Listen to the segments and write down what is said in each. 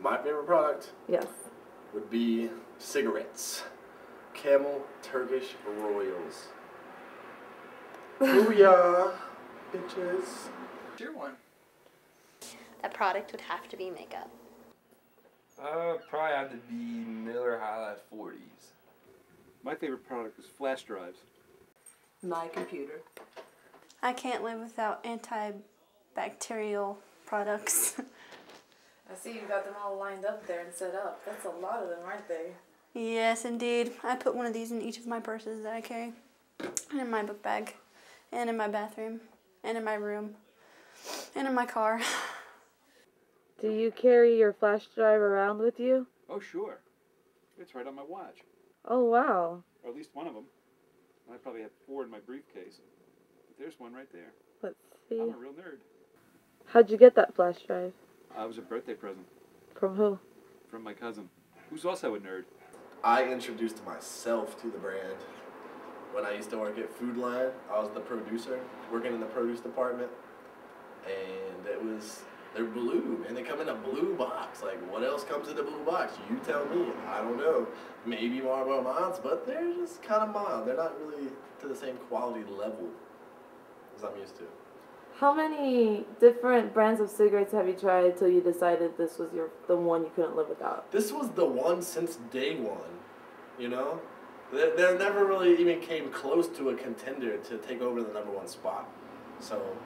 My favorite product Yes. would be cigarettes. Camel Turkish Royals. Booyah, bitches. Your one. That product would have to be makeup. Probably have to be Miller High Life 40s. My favorite product is flash drives. My computer. I can't live without antibacterial products. I see you got them all lined up there and set up. That's a lot of them, aren't they? Yes, indeed. I put one of these in each of my purses that I carry, and in my book bag, and in my bathroom, and in my room, and in my car. Do you carry your flash drive around with you? Oh, sure. It's right on my watch. Oh, wow. Or at least one of them. I probably have 4 in my briefcase. But there's one right there. Let's see. I'm a real nerd. How'd you get that flash drive? It was a birthday present. From who? From my cousin, who's also a nerd. I introduced myself to the brand when I used to work at Food Line. I was the producer, working in the produce department, and they're blue, and they come in a blue box. Like, what else comes in a blue box? You tell me. I don't know. Maybe Marlboro Monds, but they're just kind of mild. They're not really to the same quality level as I'm used to. How many different brands of cigarettes have you tried till you decided this was the one you couldn't live without? This was the one since day one, you know? There never really even came close to a contender to take over the #1 spot. So,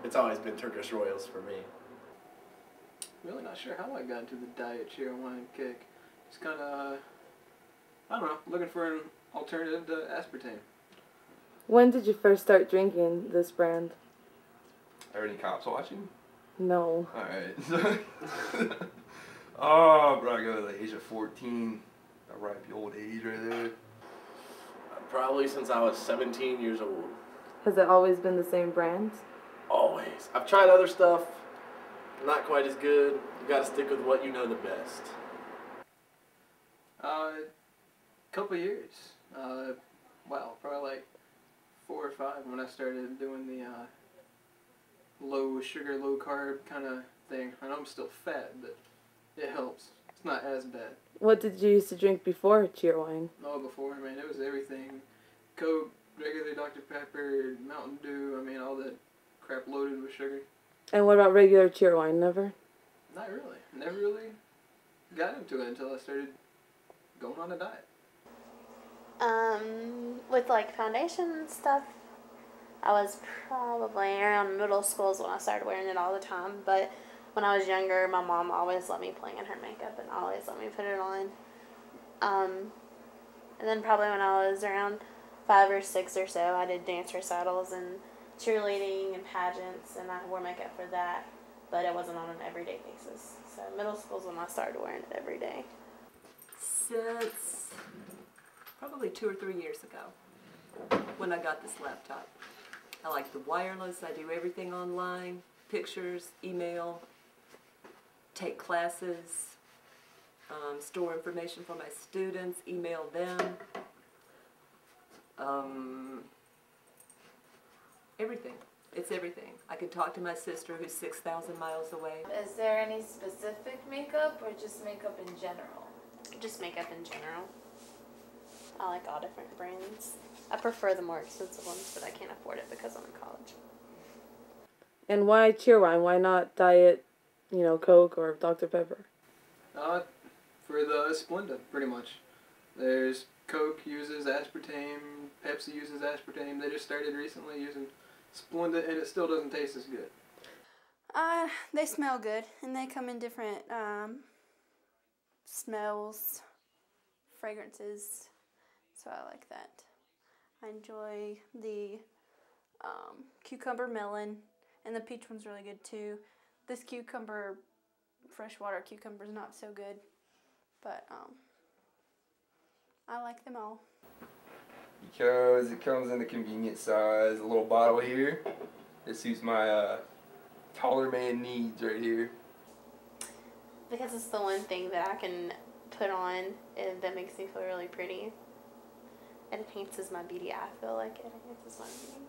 it's always been Turkish Royals for me. Really not sure how I got into the diet cheer wine kick. Just kind of, I don't know, looking for an alternative to aspartame. When did you first start drinking this brand? Are any cops watching? No. Alright. Oh, bro, I go to the age of 14. That ripe old age right there. Probably since I was 17 years old. Has it always been the same brand? Always. I've tried other stuff. Not quite as good. You gotta stick with what you know the best. Couple years. Wow, probably like 4 or 5 when I started doing the low sugar, low carb kind of thing. I know I'm still fat, but it helps. It's not as bad. What did you used to drink before cheer wine? Oh, before, man, it was everything. Coke, regular Dr. Pepper, Mountain Dew, I mean, all that crap loaded with sugar. And what about regular cheer wine? Never? Not really. Never really got into it until I started going on a diet. With like foundation and stuff, I was probably around middle school is when I started wearing it all the time. But when I was younger, my mom always let me play in her makeup and always let me put it on. And then probably when I was around 5 or 6 or so, I did dance recitals and cheerleading and pageants, and I wore makeup for that. But it wasn't on an everyday basis. So middle school is when I started wearing it every day. Since probably 2 or 3 years ago when I got this laptop. I like the wireless. I do everything online, pictures, email, take classes, store information for my students, email them, everything. It's everything. I can talk to my sister who's 6,000 miles away. Is there any specific makeup or just makeup in general? Just makeup in general. I like all different brands. I prefer the more expensive ones, but I can't afford it because I'm in college. And why cheer wine? Why not diet, Coke or Dr. Pepper? For the Splenda, pretty much. There's Coke uses aspartame, Pepsi uses aspartame. They just started recently using Splenda, and it still doesn't taste as good. They smell good, and they come in different smells, fragrances, so I like that. I enjoy the cucumber melon, and the peach one's really good too. This freshwater cucumber is not so good, but I like them all. Because it comes in a convenient size, a little bottle here. This suits my taller man needs right here. Because it's the one thing that I can put on and that makes me feel really pretty. It enhances my beauty. I feel like it enhances my beauty.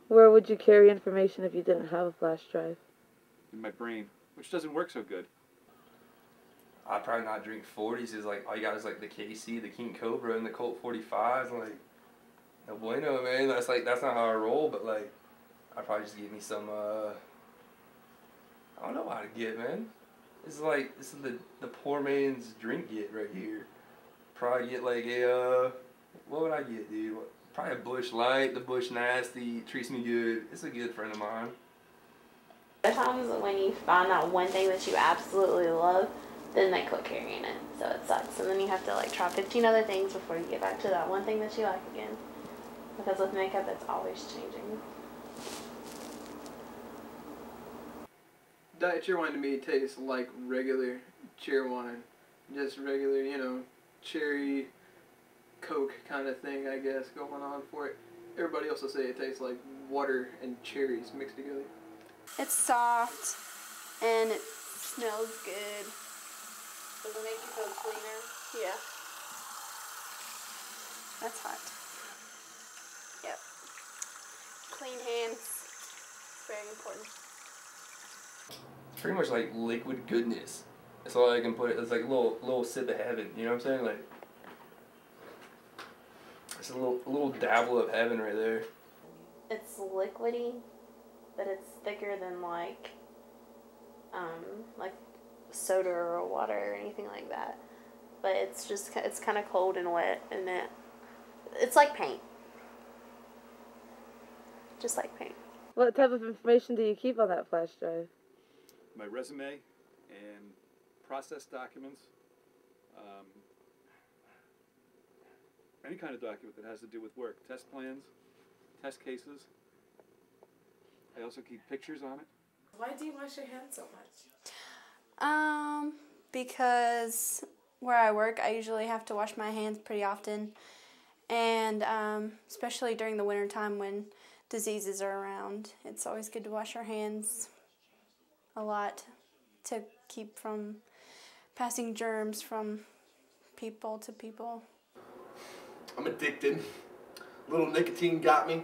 Where would you carry information if you didn't have a flash drive? In my brain, which doesn't work so good. I'd probably not drink 40s. Is like all you got is like the KC, the King Cobra, and the Colt 45s. I'm like, no bueno, man. That's not how I roll. But like, I'd probably just get me some. I don't know how to get, man. This is the poor man's drink get right here. Probably get like a what would I get, dude? Probably a Busch Light. The Busch Nasty treats me good. It's a good friend of mine. Sometimes when you find that one thing that you absolutely love, then they quit carrying it, so it sucks. And then you have to like try 15 other things before you get back to that one thing that you like again. Because with makeup, it's always changing. Diet Cheer wine to me tastes like regular cheer wine. Just regular, you know, cherry, Coke kind of thing, I guess, going on for it. Everybody else will say it tastes like water and cherries mixed together. It's soft and it smells good. Does it make you feel cleaner? Yeah. That's hot. Yep. Clean hands. It's very important. It's pretty much like liquid goodness. That's all I can put it. It's like a little sip of heaven. You know what I'm saying? Like it's a little dabble of heaven right there. It's liquidy, but it's thicker than like soda or water or anything like that. But it's kind of cold and wet, and it's like paint. Just like paint. What type of information do you keep on that flash drive? My resume and process documents. Any kind of document that has to do with work. Test plans, test cases. I also keep pictures on it. Why do you wash your hands so much? Because where I work, I usually have to wash my hands pretty often. And especially during the winter time when diseases are around, it's always good to wash our hands a lot to keep from passing germs from people to people. I'm addicted. Little nicotine got me.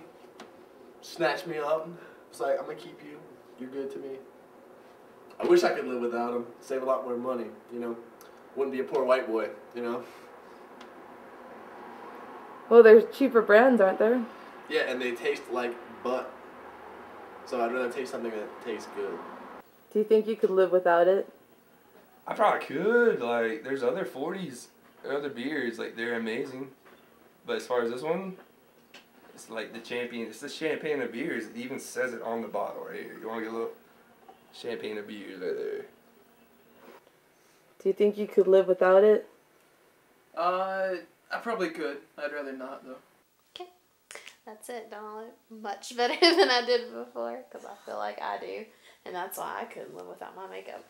Snatched me up. It's like, I'm gonna keep you. You're good to me. I wish I could live without them. Save a lot more money, you know. Wouldn't be a poor white boy, you know. Well, there's cheaper brands, aren't there? Yeah, and they taste like butt. So I'd rather taste something that tastes good. Do you think you could live without it? I probably could. Like, there's other 40s, other beers. Like, they're amazing. But as far as this one, it's like the champion. It's the champagne of beers. It even says it on the bottle right here. You want to get a little champagne of beers right there. Do you think you could live without it? I probably could. I'd rather not, though. Okay. That's it. Don't look much better than I did before, because I feel like I do. And that's why I couldn't live without my makeup.